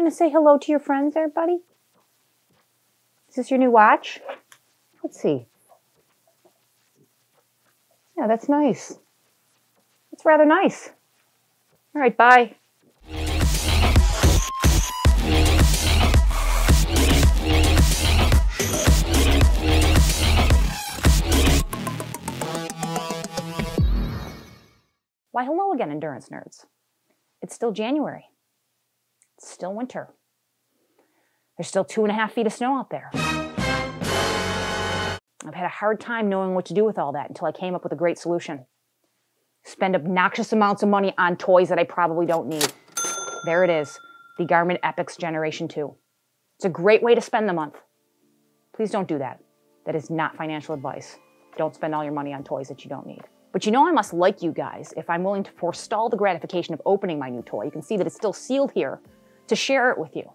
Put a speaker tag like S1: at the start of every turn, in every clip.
S1: You gonna say hello to your friends there, buddy? Is this your new watch? Let's see. Yeah, that's nice. It's rather nice. All right, bye. Why, hello again, endurance nerds. It's still January. It's still winter. There's still 2.5 feet of snow out there. I've had a hard time knowing what to do with all that until I came up with a great solution. Spend obnoxious amounts of money on toys that I probably don't need. There it is, the Garmin Epix Generation 2. It's a great way to spend the month. Please don't do that. That is not financial advice. Don't spend all your money on toys that you don't need. But you know I must like you guys if I'm willing to forestall the gratification of opening my new toy. You can see that it's still sealed here, to share it with you.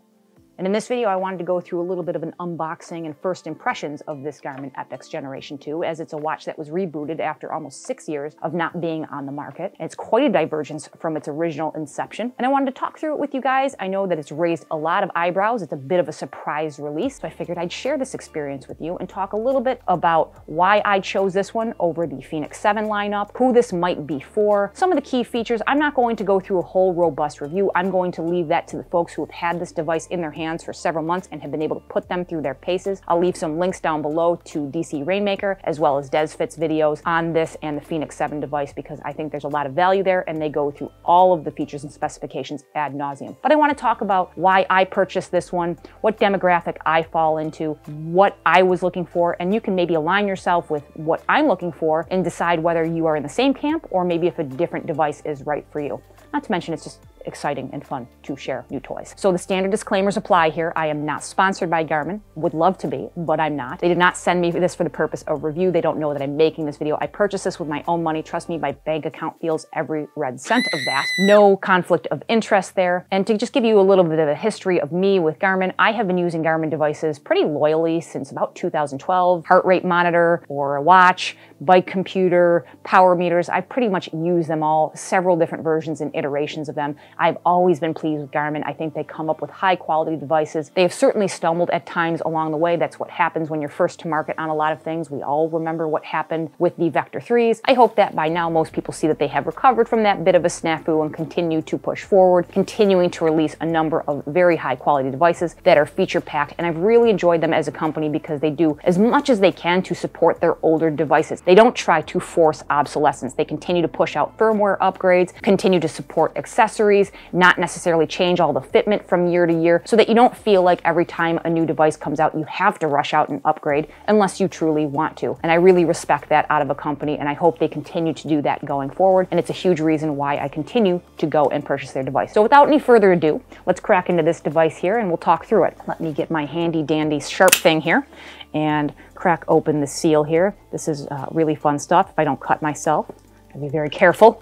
S1: And in this video, I wanted to go through a little bit of an unboxing and first impressions of this Garmin Epix Generation 2, as it's a watch that was rebooted after almost 6 years of not being on the market. And it's quite a divergence from its original inception. And I wanted to talk through it with you guys. I know that it's raised a lot of eyebrows. It's a bit of a surprise release. So I figured I'd share this experience with you and talk a little bit about why I chose this one over the Fenix 7 lineup, who this might be for, some of the key features. I'm not going to go through a whole robust review. I'm going to leave that to the folks who have had this device in their hands for several months and have been able to put them through their paces. I'll leave some links down below to DC Rainmaker as well as DesFit's videos on this and the Fenix 7 device, because I think there's a lot of value there and they go through all of the features and specifications ad nauseum. But I want to talk about why I purchased this one, what demographic I fall into, what I was looking for, and you can maybe align yourself with what I'm looking for and decide whether you are in the same camp or maybe if a different device is right for you. Not to mention, it's just exciting and fun to share new toys. So the standard disclaimers apply here. I am not sponsored by Garmin. Would love to be, but I'm not. They did not send me this for the purpose of review. They don't know that I'm making this video. I purchased this with my own money. Trust me, my bank account feels every red cent of that. No conflict of interest there. And to just give you a little bit of a history of me with Garmin, I have been using Garmin devices pretty loyally since about 2012. Heart rate monitor or a watch, bike computer, power meters. I've pretty much used them all, several different versions and iterations of them. I've always been pleased with Garmin. I think they come up with high quality devices. They have certainly stumbled at times along the way. That's what happens when you're first to market on a lot of things. We all remember what happened with the Vector 3s. I hope that by now most people see that they have recovered from that bit of a snafu and continue to push forward, continuing to release a number of very high quality devices that are feature packed. And I've really enjoyed them as a company because they do as much as they can to support their older devices. They don't try to force obsolescence. They continue to push out firmware upgrades, continue to support accessories, not necessarily change all the fitment from year to year, so that you don't feel like every time a new device comes out, you have to rush out and upgrade unless you truly want to. And I really respect that out of a company, and I hope they continue to do that going forward. And it's a huge reason why I continue to go and purchase their device. So without any further ado, let's crack into this device here and we'll talk through it. Let me get my handy dandy sharp thing here and crack open the seal here. This is really fun stuff. If I don't cut myself, I'll be very careful,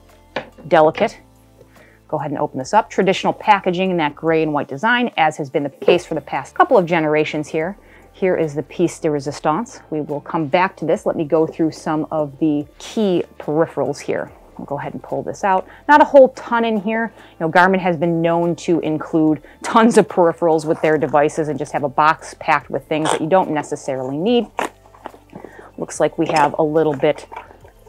S1: delicate. Go ahead and open this up. Traditional packaging in that gray and white design, as has been the case for the past couple of generations here. Here is the piece de resistance. We will come back to this. Let me go through some of the key peripherals here. I'll go ahead and pull this out. Not a whole ton in here. You know, Garmin has been known to include tons of peripherals with their devices and just have a box packed with things that you don't necessarily need. Looks like we have a little bit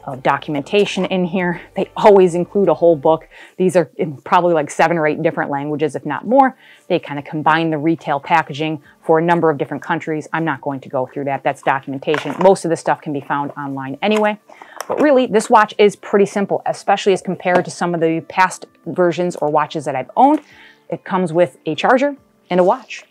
S1: of documentation in here. They always include a whole book. These are in probably like 7 or 8 different languages, if not more. They kind of combine the retail packaging for a number of different countries. I'm not going to go through that. That's documentation. Most of this stuff can be found online anyway. But really, this watch is pretty simple, especially as compared to some of the past versions or watches that I've owned. It comes with a charger and a watch.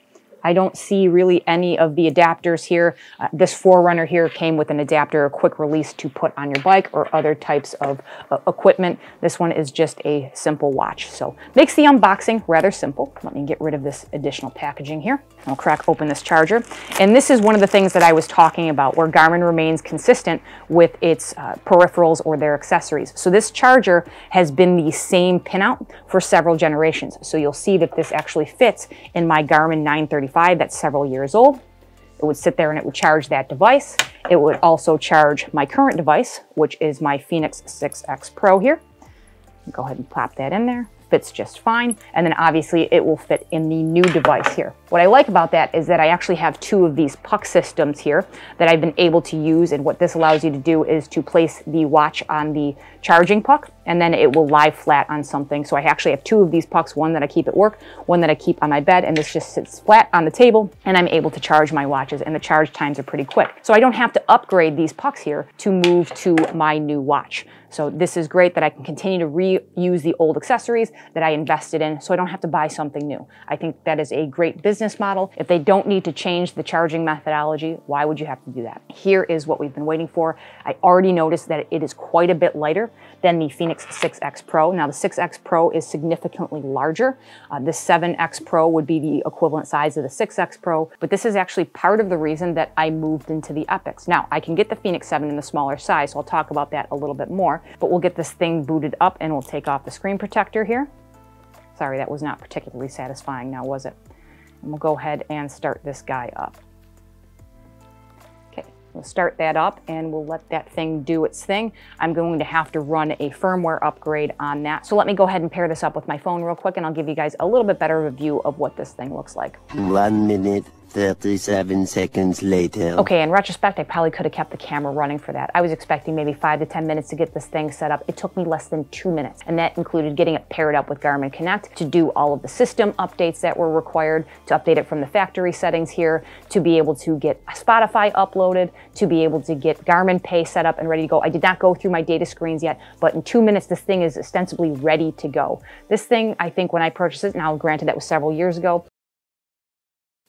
S1: I don't see really any of the adapters here. This Forerunner here came with an adapter, a quick release to put on your bike or other types of equipment. This one is just a simple watch. So makes the unboxing rather simple. Let me get rid of this additional packaging here. I'll crack open this charger. And this is one of the things that I was talking about where Garmin remains consistent with its peripherals or their accessories. So this charger has been the same pinout for several generations. So you'll see that this actually fits in my Garmin 935 that's several years old. It would sit there and it would charge that device. It would also charge my current device, which is my Fenix 6X Pro here. Go ahead and plop that in there. fits just fine. And then obviously it will fit in the new device here. What I like about that is that I actually have two of these puck systems here that I've been able to use. And what this allows you to do is to place the watch on the charging puck, and then it will lie flat on something. So I actually have two of these pucks, one that I keep at work, one that I keep on my bed, and this just sits flat on the table, and I'm able to charge my watches, and the charge times are pretty quick. So I don't have to upgrade these pucks here to move to my new watch. So this is great that I can continue to reuse the old accessories that I invested in, so I don't have to buy something new. I think that is a great business model. If they don't need to change the charging methodology, why would you have to do that? Here is what we've been waiting for. I already noticed that it is quite a bit lighter than the Fenix 6X Pro. Now the 6X Pro is significantly larger. The 7X Pro would be the equivalent size of the 6X Pro, but this is actually part of the reason that I moved into the Epix. Now I can get the Fenix 7 in the smaller size, so I'll talk about that a little bit more. But we'll get this thing booted up and we'll take off the screen protector here. Sorry, that was not particularly satisfying now, was it? And we'll go ahead and start this guy up. Okay, we'll start that up and we'll let that thing do its thing. I'm going to have to run a firmware upgrade on that. So let me go ahead and pair this up with my phone real quick and I'll give you guys a little bit better of a view of what this thing looks like.
S2: 1 minute. 37 seconds later.
S1: Okay, in retrospect, I probably could have kept the camera running for that. I was expecting maybe 5 to 10 minutes to get this thing set up. It took me less than 2 minutes, and that included getting it paired up with Garmin Connect to do all of the system updates that were required, to update it from the factory settings here, to be able to get Spotify uploaded, to be able to get Garmin Pay set up and ready to go. I did not go through my data screens yet, but in 2 minutes, this thing is ostensibly ready to go. This thing, I think when I purchased it, now granted that was several years ago,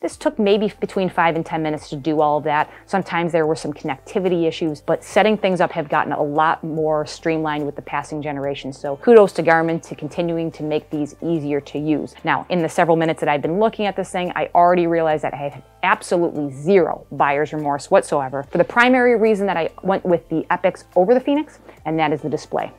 S1: this took maybe between 5 and 10 minutes to do all of that. Sometimes there were some connectivity issues, but setting things up have gotten a lot more streamlined with the passing generations. So kudos to Garmin to continuing to make these easier to use. Now, in the several minutes that I've been looking at this thing, I already realized that I have absolutely zero buyer's remorse whatsoever for the primary reason that I went with the Epix over the Fenix, and that is the display.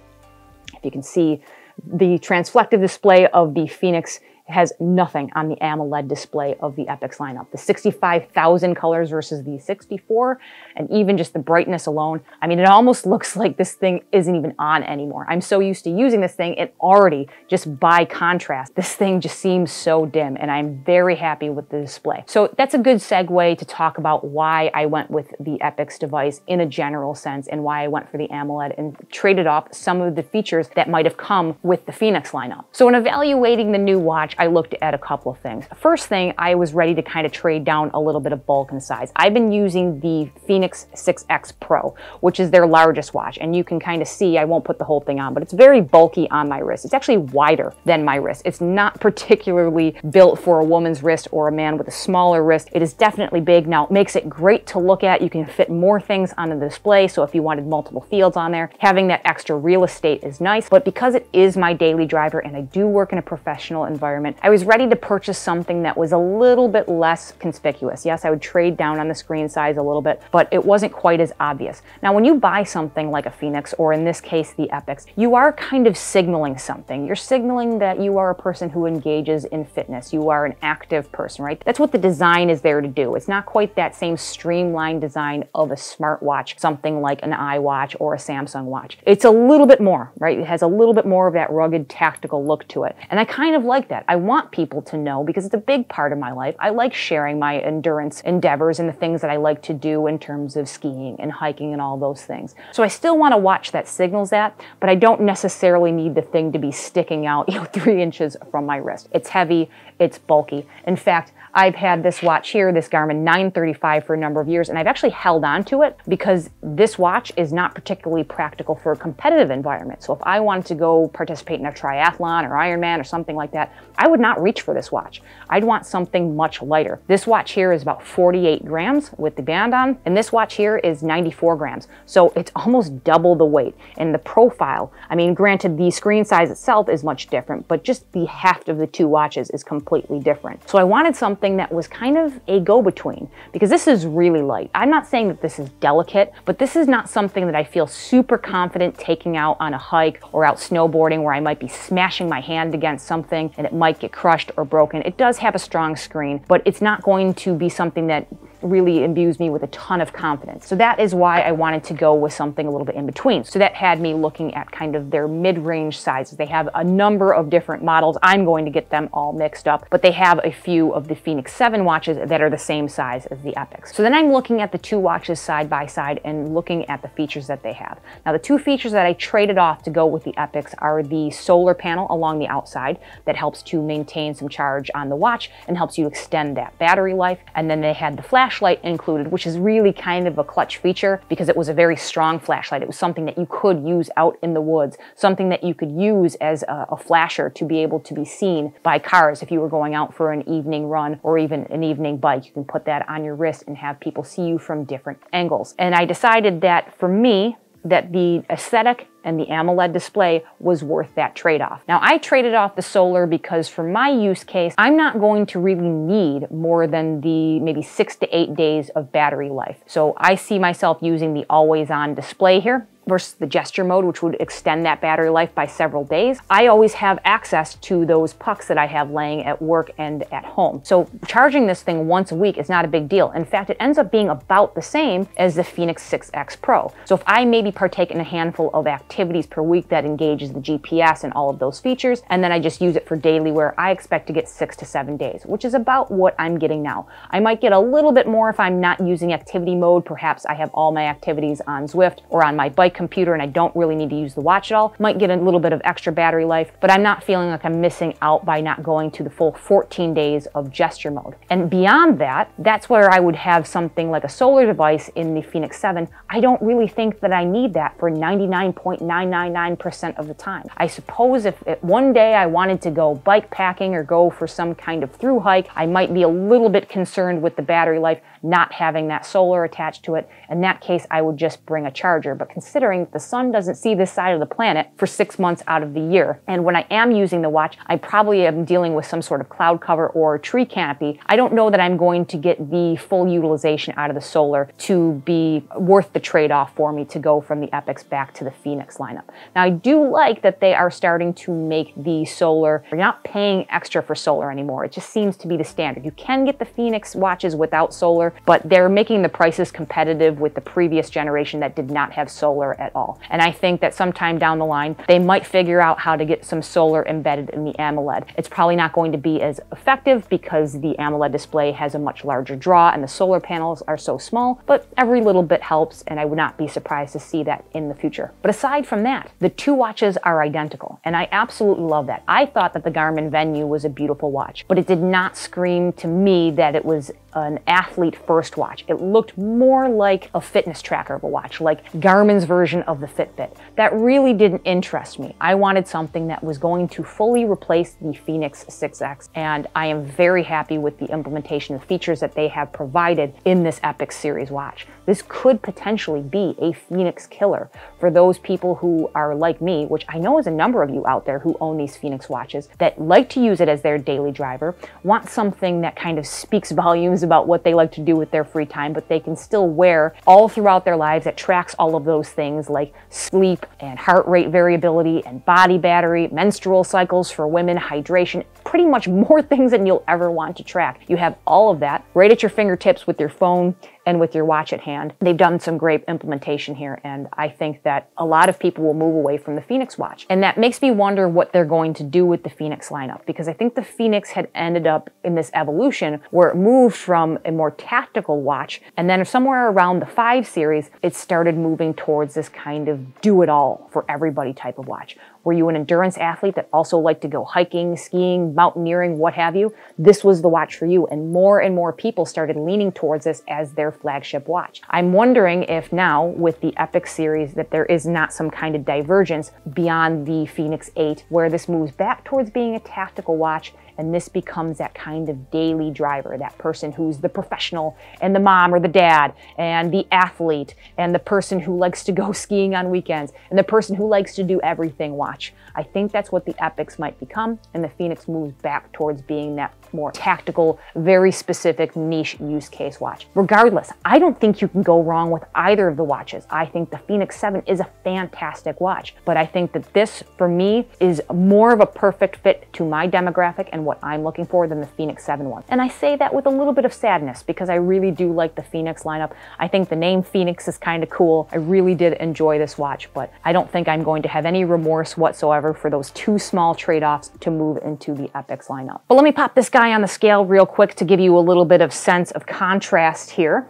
S1: If you can see, the transflective display of the Fenix has nothing on the AMOLED display of the Epix lineup. The 65,000 colors versus the 64, and even just the brightness alone, I mean, it almost looks like this thing isn't even on anymore. I'm so used to using this thing, it already, just by contrast, this thing just seems so dim, and I'm very happy with the display. So that's a good segue to talk about why I went with the Epix device in a general sense, and why I went for the AMOLED and traded off some of the features that might have come with the Fenix lineup. So in evaluating the new watch, I looked at a couple of things. First thing, I was ready to kind of trade down a little bit of bulk and size. I've been using the Fenix 6X Pro, which is their largest watch, and you can kind of see, I won't put the whole thing on, but it's very bulky on my wrist. It's actually wider than my wrist. It's not particularly built for a woman's wrist or a man with a smaller wrist. It is definitely big. Now, it makes it great to look at. You can fit more things on the display, so if you wanted multiple fields on there, having that extra real estate is nice, but because it is my daily driver and I do work in a professional environment, I was ready to purchase something that was a little bit less conspicuous. Yes, I would trade down on the screen size a little bit, but it wasn't quite as obvious. Now, when you buy something like a Fenix, or in this case, the Epix, you are kind of signaling something. You're signaling that you are a person who engages in fitness. You are an active person, right? That's what the design is there to do. It's not quite that same streamlined design of a smartwatch, something like an iWatch or a Samsung watch. It's a little bit more, right? It has a little bit more of that rugged, tactical look to it. And I kind of like that. I want people to know, because it's a big part of my life. I like sharing my endurance endeavors and the things that I like to do in terms of skiing and hiking and all those things. So I still want to watch that signals that, but I don't necessarily need the thing to be sticking out, 3 inches from my wrist. It's heavy, it's bulky. In fact, I've had this watch here, this Garmin 935, for a number of years, and I've actually held on to it because this watch is not particularly practical for a competitive environment. So if I wanted to go participate in a triathlon or Ironman or something like that, I would not reach for this watch. I'd want something much lighter. This watch here is about 48 grams with the band on, and this watch here is 94 grams. So it's almost double the weight. And the profile, I mean, granted, the screen size itself is much different, but just the heft of the two watches is completely different. So I wanted something that was kind of a go-between, because this is really light. I'm not saying that this is delicate, but this is not something that I feel super confident taking out on a hike or out snowboarding where I might be smashing my hand against something and it might get crushed or broken. It does have a strong screen, but it's not going to be something that really imbues me with a ton of confidence. So that is why I wanted to go with something a little bit in between. So that had me looking at kind of their mid-range sizes. They have a number of different models. I'm going to get them all mixed up, but they have a few of the Fenix 7 watches that are the same size as the Epix. So then I'm looking at the two watches side by side and looking at the features that they have. Now the two features that I traded off to go with the Epix are the solar panel along the outside that helps to maintain some charge on the watch and helps you extend that battery life. And then they had the flashlight included, which is really kind of a clutch feature because it was a very strong flashlight. It was something that you could use out in the woods, something that you could use as a flasher to be able to be seen by cars if you were going out for an evening run or even an evening bike. You can put that on your wrist and have people see you from different angles. And I decided that for me, that the aesthetic and the AMOLED display was worth that trade-off. Now, I traded off the solar because for my use case, I'm not going to really need more than the maybe 6 to 8 days of battery life. So I see myself using the always-on display here versus the gesture mode, which would extend that battery life by several days. I always have access to those pucks that I have laying at work and at home. So charging this thing once a week is not a big deal. In fact, it ends up being about the same as the Fenix 6X Pro. So if I maybe partake in a handful of activities per week that engages the GPS and all of those features, and then I just use it for daily wear, I expect to get 6 to 7 days, which is about what I'm getting now. I might get a little bit more if I'm not using activity mode. Perhaps I have all my activities on Zwift or on my bike computer and I don't really need to use the watch at all. Might get a little bit of extra battery life, but I'm not feeling like I'm missing out by not going to the full 14 days of gesture mode. And beyond that, that's where I would have something like a solar device in the Fenix 7. I don't really think that I need that for 99.999% of the time. I suppose if one day I wanted to go bike packing or go for some kind of through hike, I might be a little bit concerned with the battery life not having that solar attached to it. In that case, I would just bring a charger. But considering that the sun doesn't see this side of the planet for 6 months out of the year, and when I am using the watch, I probably am dealing with some sort of cloud cover or tree canopy, I don't know that I'm going to get the full utilization out of the solar to be worth the trade-off for me to go from the Epix back to the Fenix lineup. Now, I do like that they are starting to make the solar, you're not paying extra for solar anymore. It just seems to be the standard. You can get the Fenix watches without solar, but they're making the prices competitive with the previous generation that did not have solar at all. And I think that sometime down the line, they might figure out how to get some solar embedded in the AMOLED. It's probably not going to be as effective because the AMOLED display has a much larger draw and the solar panels are so small, but every little bit helps, and I would not be surprised to see that in the future. But aside from that, the two watches are identical, and I absolutely love that. I thought that the Garmin Venue was a beautiful watch, but it did not scream to me that it was an athlete first watch. It looked more like a fitness tracker of a watch, like Garmin's version of the Fitbit. That really didn't interest me. I wanted something that was going to fully replace the Fenix 6X, and I am very happy with the implementation of features that they have provided in this Epix series watch. This could potentially be a Fenix killer for those people who are like me, which I know is a number of you out there who own these Fenix watches that like to use it as their daily driver, want something that kind of speaks volumes about what they like to do with their free time, but they can still wear all throughout their lives, that tracks all of those things like sleep and heart rate variability and body battery, menstrual cycles for women, hydration, pretty much more things than you'll ever want to track. You have all of that right at your fingertips with your phone and with your watch at hand. They've done some great implementation here, and I think that a lot of people will move away from the Fenix watch. And that makes me wonder what they're going to do with the Fenix lineup, because I think the Fenix had ended up in this evolution where it moved from a more tactical watch, and then somewhere around the 5 series, it started moving towards this kind of do-it-all for everybody type of watch. Were you an endurance athlete that also liked to go hiking, skiing, mountaineering, what have you? This was the watch for you, and more people started leaning towards this as their flagship watch. I'm wondering if now, with the Epix series, that there is not some kind of divergence beyond the Fenix 8, where this moves back towards being a tactical watch, and this becomes that kind of daily driver, that person who's the professional and the mom or the dad and the athlete and the person who likes to go skiing on weekends and the person who likes to do everything watch. I think that's what the Epix might become, and the Fenix moves back towards being that more tactical, very specific niche use case watch. Regardless, I don't think you can go wrong with either of the watches. I think the Fenix 7 is a fantastic watch, but I think that this, for me, is more of a perfect fit to my demographic and what I'm looking for than the Fenix 7 one. And I say that with a little bit of sadness because I really do like the Fenix lineup. I think the name Fenix is kind of cool. I really did enjoy this watch, but I don't think I'm going to have any remorse whatsoever for those two small trade-offs to move into the Epix lineup. But let me pop this guy on the scale real quick to give you a little bit of sense of contrast here.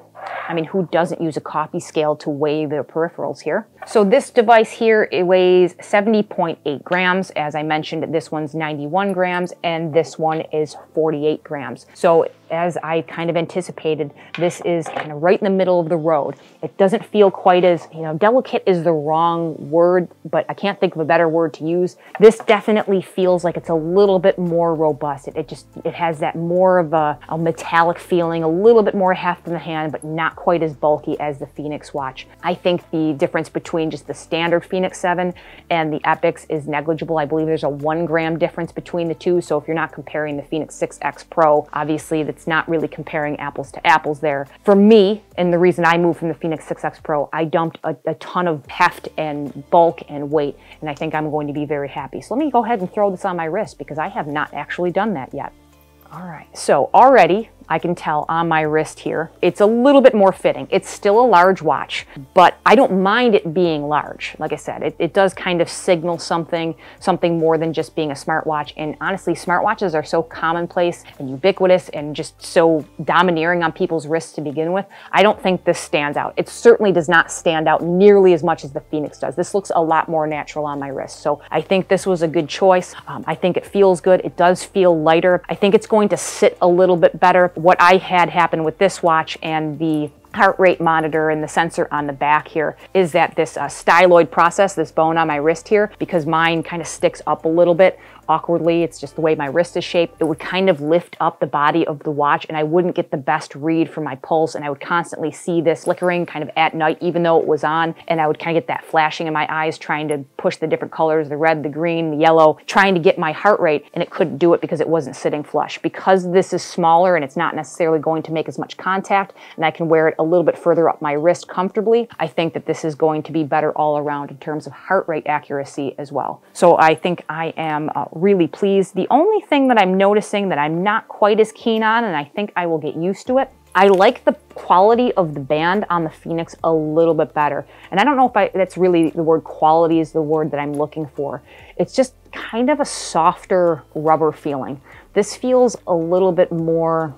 S1: I mean, who doesn't use a coffee scale to weigh their peripherals here? So this device here, it weighs 70.8 grams. As I mentioned, this one's 91 grams and this one is 48 grams. So as I kind of anticipated, this is kind of right in the middle of the road. It doesn't feel quite as, delicate is the wrong word, but I can't think of a better word to use. This definitely feels like it's a little bit more robust. It has that more of a metallic feeling, a little bit more heft in the hand, but not quite as bulky as the Fenix watch. I think the difference between just the standard Fenix 7 and the Epix is negligible. I believe there's a 1 gram difference between the two. So if you're not comparing the Fenix 6X Pro, obviously that's not really comparing apples to apples there. For me, and the reason I moved from the Fenix 6X Pro, I dumped a ton of heft and bulk and weight, and I think I'm going to be very happy. So let me go ahead and throw this on my wrist because I have not actually done that yet. All right, so already I can tell on my wrist here, it's a little bit more fitting. It's still a large watch, but I don't mind it being large. Like I said, it does kind of signal something more than just being a smartwatch. And honestly, smartwatches are so commonplace and ubiquitous and just so domineering on people's wrists to begin with. I don't think this stands out. It certainly does not stand out nearly as much as the Fenix does. This looks a lot more natural on my wrist. So I think this was a good choice. I think it feels good. It does feel lighter. I think it's going to sit a little bit better. What I had happen with this watch and the heart rate monitor and the sensor on the back here is that this styloid process, this bone on my wrist here, because mine kind of sticks up a little bit awkwardly, it's just the way my wrist is shaped, it would kind of lift up the body of the watch and I wouldn't get the best read for my pulse, and I would constantly see this flickering kind of at night even though it was on, and I would kind of get that flashing in my eyes trying to push the different colors, the red, the green, the yellow, trying to get my heart rate, and it couldn't do it because it wasn't sitting flush. Because this is smaller and it's not necessarily going to make as much contact and I can wear it a little bit further up my wrist comfortably, I think that this is going to be better all around in terms of heart rate accuracy as well. So I think I am really pleased. The only thing that I'm noticing that I'm not quite as keen on, and I think I will get used to it, I like the quality of the band on the Fenix a little bit better. And I don't know if that's really the word quality is the word that I'm looking for. It's just kind of a softer rubber feeling. This feels a little bit more,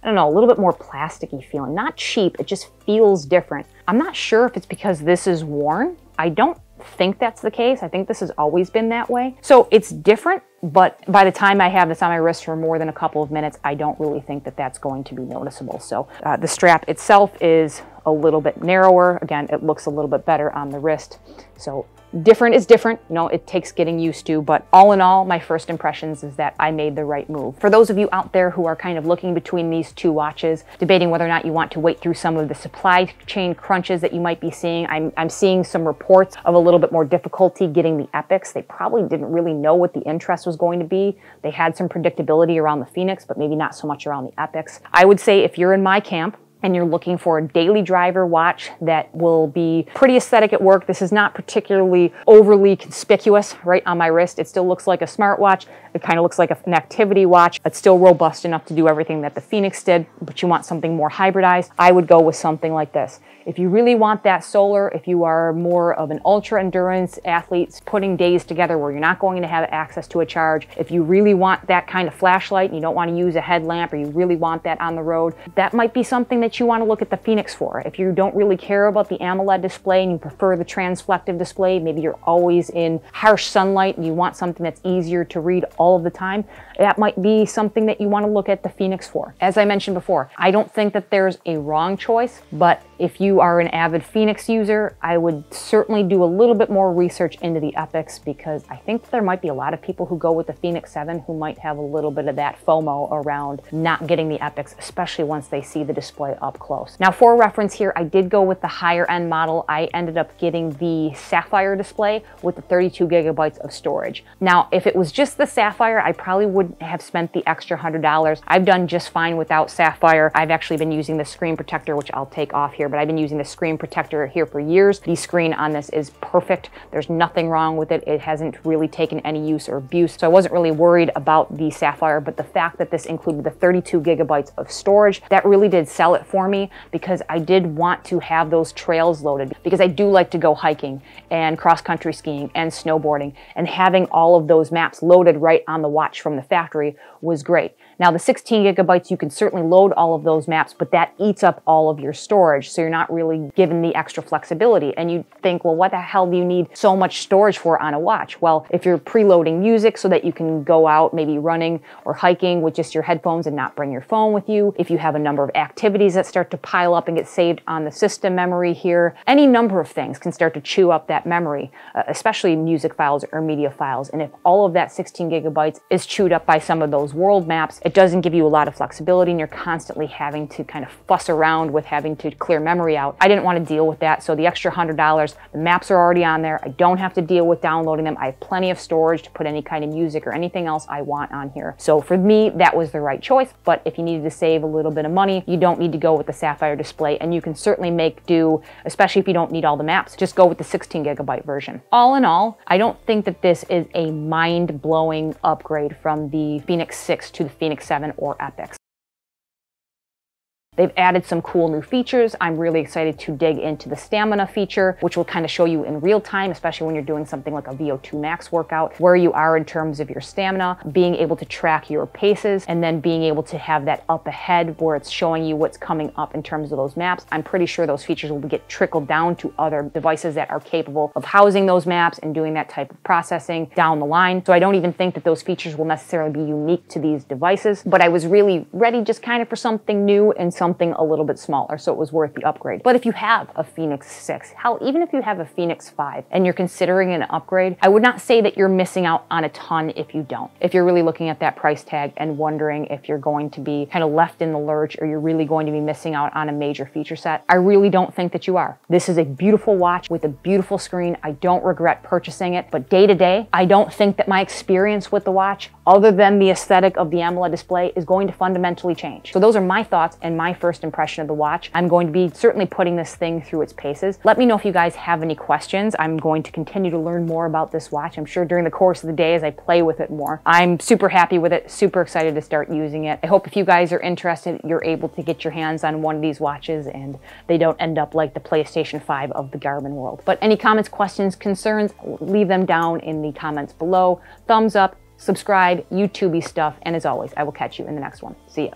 S1: I don't know, a little bit more plasticky feeling. Not cheap, it just feels different. I'm not sure if it's because this is worn. I don't think that's the case. I think this has always been that way. So it's different, but by the time I have this on my wrist for more than a couple of minutes, I don't really think that that's going to be noticeable. So the strap itself is a little bit narrower. Again, it looks a little bit better on the wrist. So different is different, it takes getting used to, but all in all, my first impressions is that I made the right move. For those of you out there who are kind of looking between these two watches, debating whether or not you want to wait through some of the supply chain crunches that you might be seeing, I'm seeing some reports of a little bit more difficulty getting the Epix. They probably didn't really know what the interest was going to be. They had some predictability around the Fenix, but maybe not so much around the Epix. I would say if you're in my camp, and you're looking for a daily driver watch that will be pretty aesthetic at work. This is not particularly overly conspicuous right on my wrist. It still looks like a smartwatch. It kind of looks like an activity watch. It's still robust enough to do everything that the Fenix did, but you want something more hybridized, I would go with something like this. If you really want that solar, if you are more of an ultra endurance athlete putting days together where you're not going to have access to a charge, if you really want that kind of flashlight and you don't want to use a headlamp or you really want that on the road, that might be something that you want to look at the Fenix for. If you don't really care about the AMOLED display and you prefer the transflective display, maybe you're always in harsh sunlight and you want something that's easier to read all of the time, that might be something that you want to look at the Fenix for. As I mentioned before, I don't think that there's a wrong choice, but if you you are an avid Fenix user, I would certainly do a little bit more research into the Epix, because I think there might be a lot of people who go with the Fenix 7 who might have a little bit of that FOMO around not getting the Epix, especially once they see the display up close. Now, for reference here, I did go with the higher end model. I ended up getting the Sapphire display with the 32 gigabytes of storage. Now, if it was just the Sapphire, I probably wouldn't have spent the extra $100. I've done just fine without Sapphire. I've actually been using the screen protector, which I'll take off here, but I've been using the screen protector here for years. The screen on this is perfect. There's nothing wrong with it. It hasn't really taken any use or abuse, so I wasn't really worried about the Sapphire, but the fact that this included the 32 gigabytes of storage, that really did sell it for me, because I did want to have those trails loaded, because I do like to go hiking and cross-country skiing and snowboarding, and having all of those maps loaded right on the watch from the factory was great. Now, the 16 gigabytes, you can certainly load all of those maps, but that eats up all of your storage, so you're not really given the extra flexibility. And you think, well, what the hell do you need so much storage for on a watch? Well, if you're preloading music so that you can go out maybe running or hiking with just your headphones and not bring your phone with you, if you have a number of activities that start to pile up and get saved on the system memory here, any number of things can start to chew up that memory, especially music files or media files. And if all of that 16 gigabytes is chewed up by some of those world maps, it doesn't give you a lot of flexibility, and you're constantly having to kind of fuss around with having to clear memory out. I didn't want to deal with that, so the extra $100, the maps are already on there. I don't have to deal with downloading them. I have plenty of storage to put any kind of music or anything else I want on here. So for me, that was the right choice, but if you needed to save a little bit of money, you don't need to go with the Sapphire display, and you can certainly make do, especially if you don't need all the maps. Just go with the 16 gigabyte version. All in all, I don't think that this is a mind-blowing upgrade from the Fenix 6 to the Fenix 7 or Epix. They've added some cool new features. I'm really excited to dig into the stamina feature, which will kind of show you in real time, especially when you're doing something like a VO2 max workout, where you are in terms of your stamina, being able to track your paces, and then being able to have that up ahead where it's showing you what's coming up in terms of those maps. I'm pretty sure those features will get trickled down to other devices that are capable of housing those maps and doing that type of processing down the line. So I don't even think that those features will necessarily be unique to these devices, but I was really ready just kind of for something new and something a little bit smaller, so it was worth the upgrade. But if you have a Fenix 6, hell, even if you have a Fenix 5 and you're considering an upgrade, I would not say that you're missing out on a ton if you don't. If you're really looking at that price tag and wondering if you're going to be kind of left in the lurch or you're really going to be missing out on a major feature set, I really don't think that you are. This is a beautiful watch with a beautiful screen. I don't regret purchasing it, but day to day, I don't think that my experience with the watch, other than the aesthetic of the AMOLED display, is going to fundamentally change. So those are my thoughts and my first impression of the watch. I'm going to be certainly putting this thing through its paces. Let me know if you guys have any questions. I'm going to continue to learn more about this watch, I'm sure, during the course of the day as I play with it more. I'm super happy with it, super excited to start using it. I hope if you guys are interested, you're able to get your hands on one of these watches and they don't end up like the PlayStation 5 of the Garmin world. But any comments, questions, concerns, leave them down in the comments below. Thumbs up, subscribe, YouTubey stuff, and as always, I will catch you in the next one. See ya.